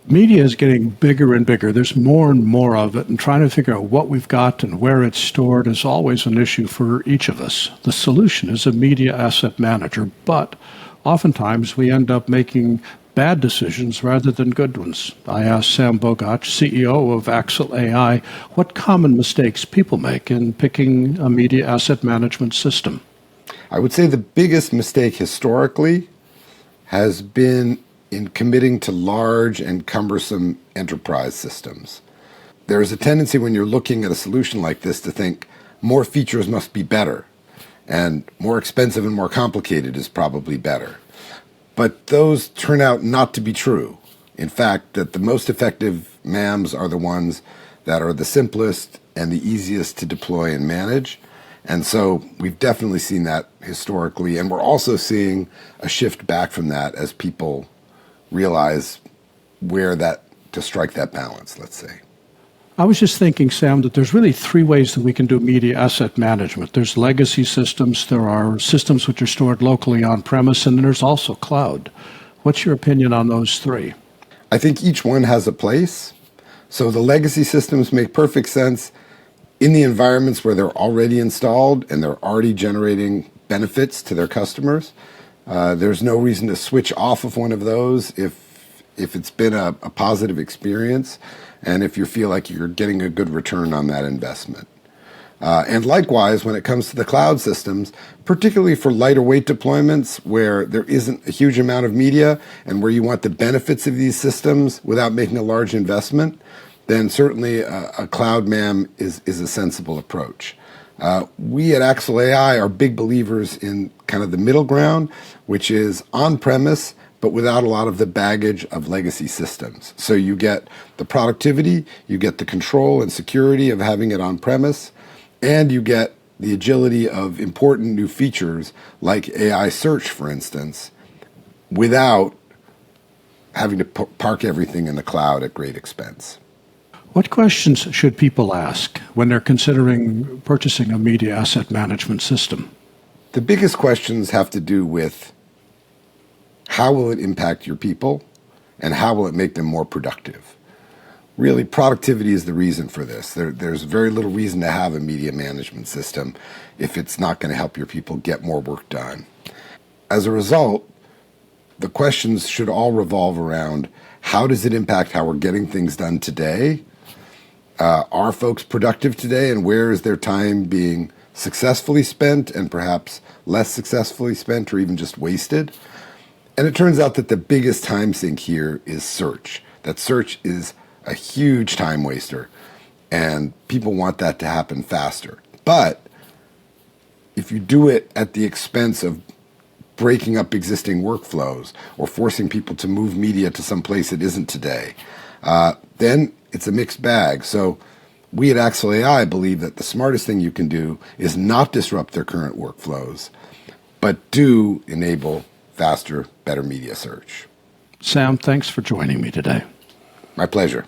Media is getting bigger and bigger. There's more and more of it, and trying to figure out what we've got and where it's stored is always an issue for each of us. The solution is a media asset manager, but oftentimes we end up making bad decisions rather than good ones. I asked Sam Bogoch, CEO of Axle AI, what common mistakes people make in picking a media asset management system. I would say the biggest mistake historically has been in committing to large and cumbersome enterprise systems. There is a tendency when you're looking at a solution like this to think more features must be better, and more expensive and more complicated is probably better. But those turn out not to be true. In fact, that the most effective MAMs are the ones that are the simplest and the easiest to deploy and manage. And so we've definitely seen that historically, and we're also seeing a shift back from that as people realize where to strike that balance, let's say. I was just thinking, Sam, that there's really three ways that we can do media asset management. There's legacy systems, there are systems which are stored locally on-premise, and then there's also cloud. What's your opinion on those three? I think each one has a place. So the legacy systems make perfect sense in the environments where they're already installed and they're already generating benefits to their customers. There's no reason to switch off of one of those if it's been a positive experience and if you feel like you're getting a good return on that investment. And likewise, when it comes to the cloud systems, particularly for lighter weight deployments where there isn't a huge amount of media and where you want the benefits of these systems without making a large investment, then certainly a cloud MAM is a sensible approach. We at Axle AI are big believers in kind of the middle ground, which is on-premise, but without a lot of the baggage of legacy systems. So you get the productivity, you get the control and security of having it on-premise, and you get the agility of important new features like AI search, for instance, without having to park everything in the cloud at great expense. What questions should people ask when they're considering purchasing a media asset management system? The biggest questions have to do with how will it impact your people and how will it make them more productive? Really, productivity is the reason for this. There's very little reason to have a media management system if it's not going to help your people get more work done. As a result, the questions should all revolve around how does it impact how we're getting things done today? Are folks productive today, and where is their time being successfully spent and perhaps less successfully spent or even just wasted? And it turns out that the biggest time sink here is search. That search is a huge time waster, and people want that to happen faster. But if you do it at the expense of breaking up existing workflows or forcing people to move media to some place it isn't today, then it's a mixed bag. So we at Axle AI believe that the smartest thing you can do is not disrupt their current workflows, but do enable faster, better media search. Sam, thanks for joining me today. My pleasure.